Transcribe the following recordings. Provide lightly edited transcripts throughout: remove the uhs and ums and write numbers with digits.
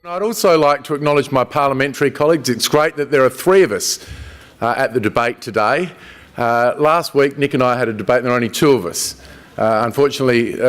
I'd also like to acknowledge my parliamentary colleagues. It's great that there are three of us at the debate today. Last week, Nick and I had a debate and there were only two of us. Unfortunately,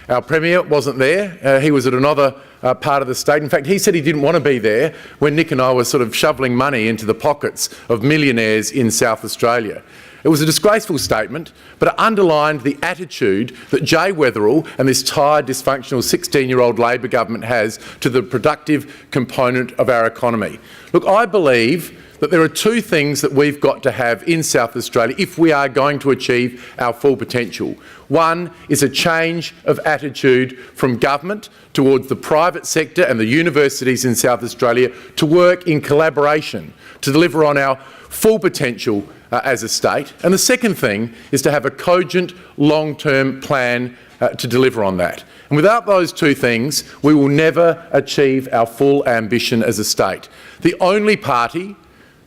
our Premier wasn't there. He was at another part of the state. In fact, he said he didn't want to be there when Nick and I were sort of shoveling money into the pockets of millionaires in South Australia. It was a disgraceful statement, but it underlined the attitude that Jay Weatherill and this tired, dysfunctional 16-year-old Labor government has to the productive component of our economy. Look, I believe that there are two things that we've got to have in South Australia if we are going to achieve our full potential. One is a change of attitude from government towards the private sector and the universities in South Australia to work in collaboration to deliver on our full potential as a state. And the second thing is to have a cogent, long-term plan to deliver on that. And without those two things, we will never achieve our full ambition as a state. The only party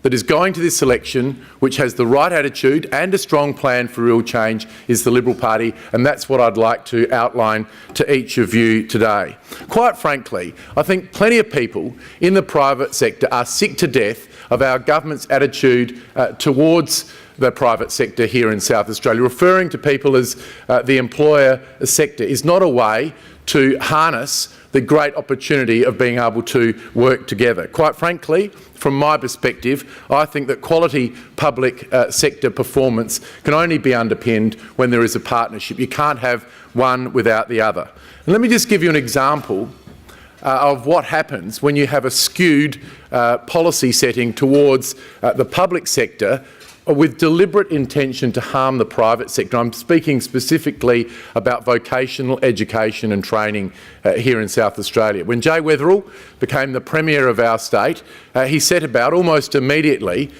that is going to this election which has the right attitude and a strong plan for real change is the Liberal Party, and that's what I'd like to outline to each of you today. Quite frankly, I think plenty of people in the private sector are sick to death of our government's attitude towards the private sector here in South Australia. Referring to people as the employer sector is not a way to harness the great opportunity of being able to work together. Quite frankly, from my perspective, I think that quality public sector performance can only be underpinned when there is a partnership. You can't have one without the other. And let me just give you an example of what happens when you have a skewed policy setting towards the public sector with deliberate intention to harm the private sector. I'm speaking specifically about vocational education and training here in South Australia. When Jay Weatherill became the Premier of our state, he set about almost immediately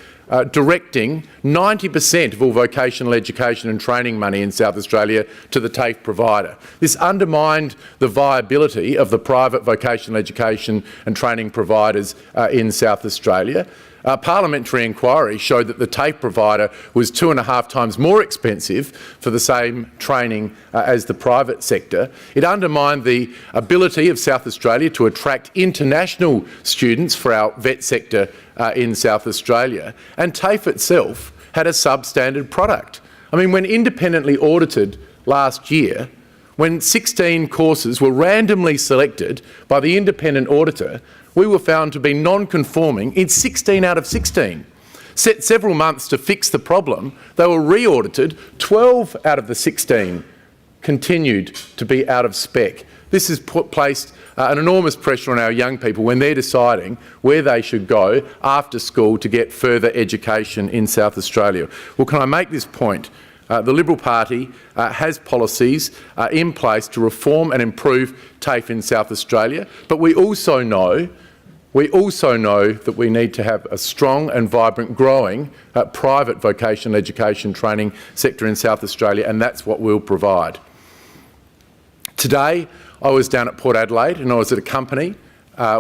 directing 90% of all vocational education and training money in South Australia to the TAFE provider. This undermined the viability of the private vocational education and training providers in South Australia. A parliamentary inquiry showed that the TAFE provider was 2.5 times more expensive for the same training as the private sector. It undermined the ability of South Australia to attract international students for our vet sector in South Australia. And TAFE itself had a substandard product. I mean, when independently audited last year, when 16 courses were randomly selected by the independent auditor, we were found to be non-conforming in 16 out of 16. Set several months to fix the problem, they were re-audited. 12 out of the 16 continued to be out of spec. This has placed an enormous pressure on our young people when they're deciding where they should go after school to get further education in South Australia. Well, can I make this point? The Liberal Party has policies in place to reform and improve TAFE in South Australia, but we also know that we need to have a strong and vibrant, growing private vocational education training sector in South Australia, and that's what we'll provide. Today, I was down at Port Adelaide and I was at a company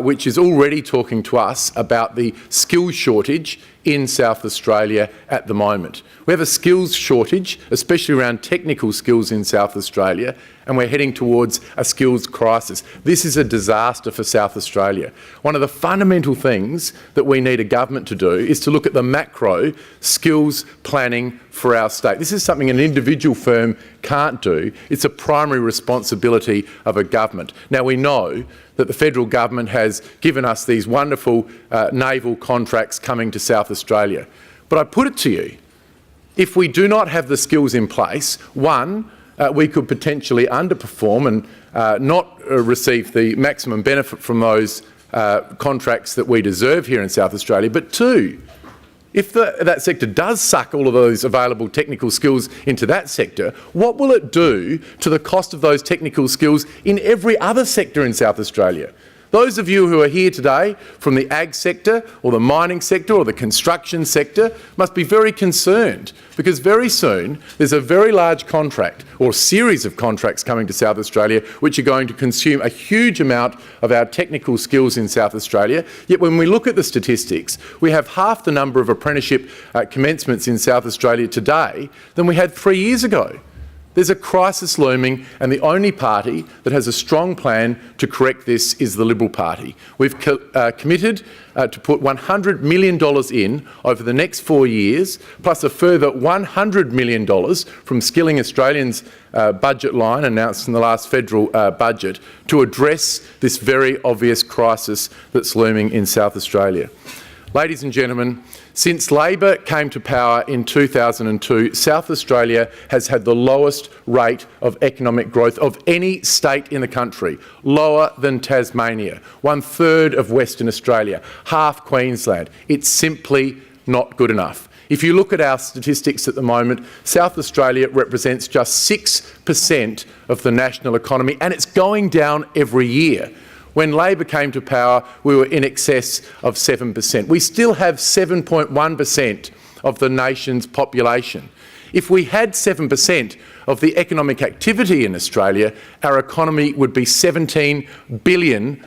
which is already talking to us about the skills shortage in South Australia at the moment. We have a skills shortage, especially around technical skills in South Australia, and we're heading towards a skills crisis. This is a disaster for South Australia. One of the fundamental things that we need a government to do is to look at the macro skills planning for our state. This is something an individual firm can't do. It's a primary responsibility of a government. Now, we know that the federal government has given us these wonderful naval contracts coming to South Australia. But I put it to you, if we do not have the skills in place, one, we could potentially underperform and not receive the maximum benefit from those contracts that we deserve here in South Australia. But two, if that sector does suck all of those available technical skills into that sector, what will it do to the cost of those technical skills in every other sector in South Australia? Those of you who are here today from the ag sector or the mining sector or the construction sector must be very concerned, because very soon there's a very large contract or series of contracts coming to South Australia which are going to consume a huge amount of our technical skills in South Australia. Yet when we look at the statistics, we have half the number of apprenticeship commencements in South Australia today than we had 3 years ago. There's a crisis looming, and the only party that has a strong plan to correct this is the Liberal Party. We've committed to put $100 million in over the next 4 years, plus a further $100 million from Skilling Australians' budget line announced in the last federal budget to address this very obvious crisis that's looming in South Australia. Ladies and gentlemen, since Labor came to power in 2002, South Australia has had the lowest rate of economic growth of any state in the country, lower than Tasmania, 1/3 of Western Australia, half Queensland. It's simply not good enough. If you look at our statistics at the moment, South Australia represents just 6% of the national economy, and it's going down every year. When Labor came to power, we were in excess of 7%. We still have 7.1% of the nation's population. If we had 7% of the economic activity in Australia, our economy would be $17 billion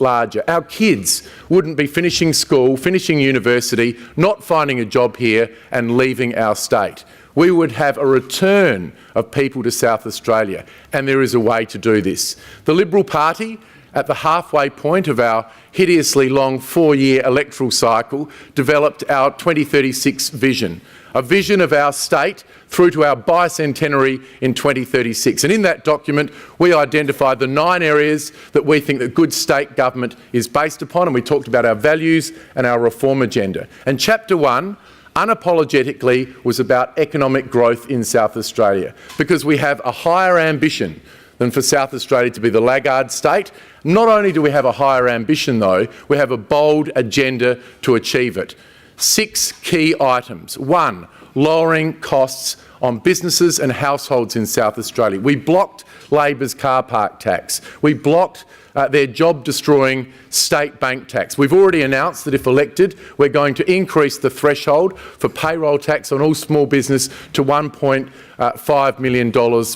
larger. Our kids wouldn't be finishing school, finishing university, not finding a job here and leaving our state. We would have a return of people to South Australia, and there is a way to do this. The Liberal Party, at the halfway point of our hideously long 4-year electoral cycle, developed our 2036 vision, a vision of our state through to our bicentenary in 2036. And in that document, we identified the 9 areas that we think that good state government is based upon, and we talked about our values and our reform agenda. And Chapter 1, unapologetically, was about economic growth in South Australia, because we have a higher ambition than for South Australia to be the laggard state. Not only do we have a higher ambition, though, we have a bold agenda to achieve it. 6 key items. 1, lowering costs on businesses and households in South Australia. We blocked Labor's car park tax. We blocked their job-destroying state bank tax. We've already announced that if elected, we're going to increase the threshold for payroll tax on all small business to $1.5 million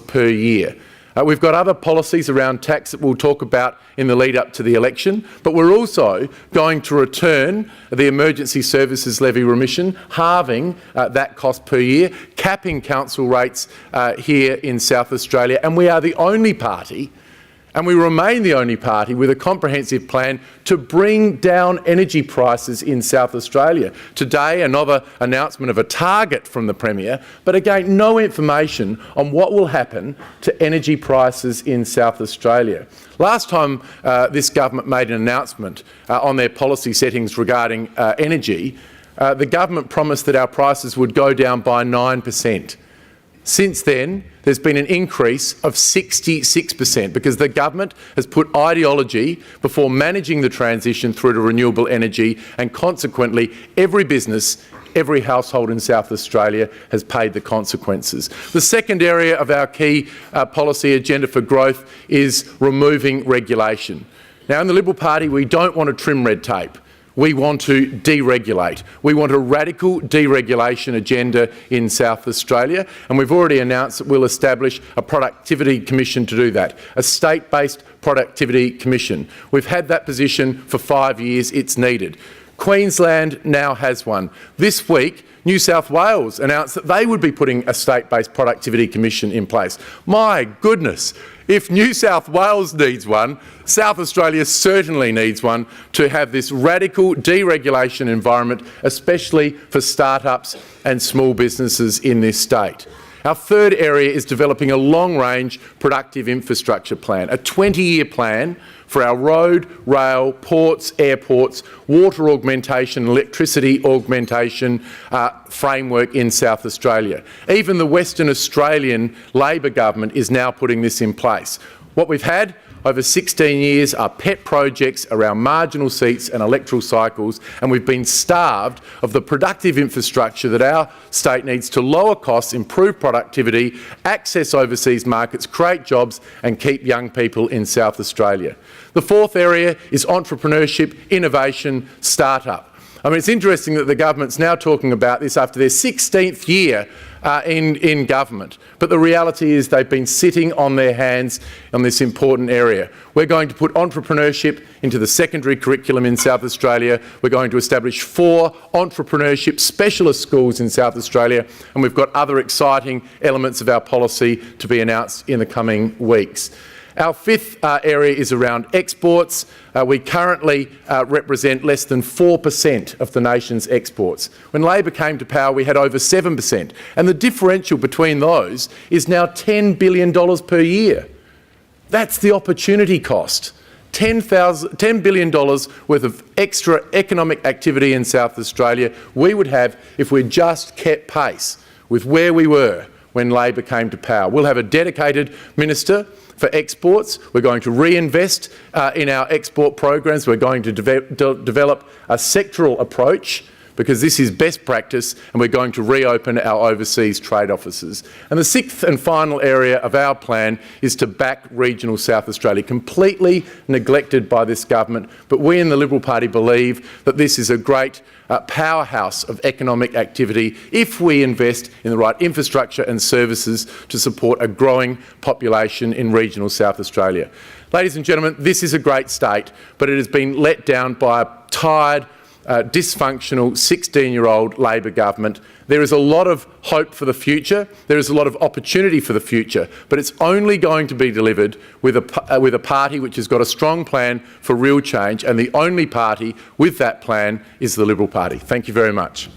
per year. We've got other policies around tax that we'll talk about in the lead up to the election, but we're also going to return the emergency services levy remission, halving that cost per year, capping council rates here in South Australia, and we are the only party, and we remain the only party with a comprehensive plan to bring down energy prices in South Australia. Today, another announcement of a target from the Premier, but again, no information on what will happen to energy prices in South Australia. Last time this government made an announcement on their policy settings regarding energy, the government promised that our prices would go down by 9%. Since then, there's been an increase of 66% because the government has put ideology before managing the transition through to renewable energy, and consequently every business, every household in South Australia has paid the consequences. The second area of our key policy agenda for growth is removing regulation. Now, in the Liberal Party, we don't want to trim red tape. We want to deregulate. We want a radical deregulation agenda in South Australia, and we've already announced that we'll establish a productivity commission to do that, a state-based productivity commission. We've had that position for 5 years. It's needed. Queensland now has one. This week, New South Wales announced that they would be putting a state-based productivity commission in place. My goodness, if New South Wales needs one, South Australia certainly needs one to have this radical deregulation environment, especially for start-ups and small businesses in this state. Our third area is developing a long-range productive infrastructure plan, a 20-year plan for our road, rail, ports, airports, water augmentation, electricity augmentation framework in South Australia. Even the Western Australian Labor government is now putting this in place. What we've had over 16 years are pet projects around marginal seats and electoral cycles, and we've been starved of the productive infrastructure that our state needs to lower costs, improve productivity, access overseas markets, create jobs and keep young people in South Australia. The fourth area is entrepreneurship, innovation, start-up. I mean, it's interesting that the government's now talking about this after their 16th year in government. But the reality is they've been sitting on their hands on this important area. We're going to put entrepreneurship into the secondary curriculum in South Australia. We're going to establish 4 entrepreneurship specialist schools in South Australia, and we've got other exciting elements of our policy to be announced in the coming weeks. Our 5th area is around exports. We currently represent less than 4% of the nation's exports. When Labor came to power, we had over 7%, and the differential between those is now $10 billion per year. That's the opportunity cost. $10 billion worth of extra economic activity in South Australia we would have if we just kept pace with where we were when Labor came to power. We'll have a dedicated minister for exports. We're going to reinvest in our export programs. We're going to develop a sectoral approach, because this is best practice, and we're going to reopen our overseas trade offices. And the 6th and final area of our plan is to back regional South Australia, completely neglected by this government, but we in the Liberal Party believe that this is a great powerhouse of economic activity if we invest in the right infrastructure and services to support a growing population in regional South Australia. Ladies and gentlemen, this is a great state, but it has been let down by a tired, dysfunctional 16-year-old Labor government. There is a lot of hope for the future, there is a lot of opportunity for the future, but it's only going to be delivered with a party which has got a strong plan for real change, and the only party with that plan is the Liberal Party. Thank you very much.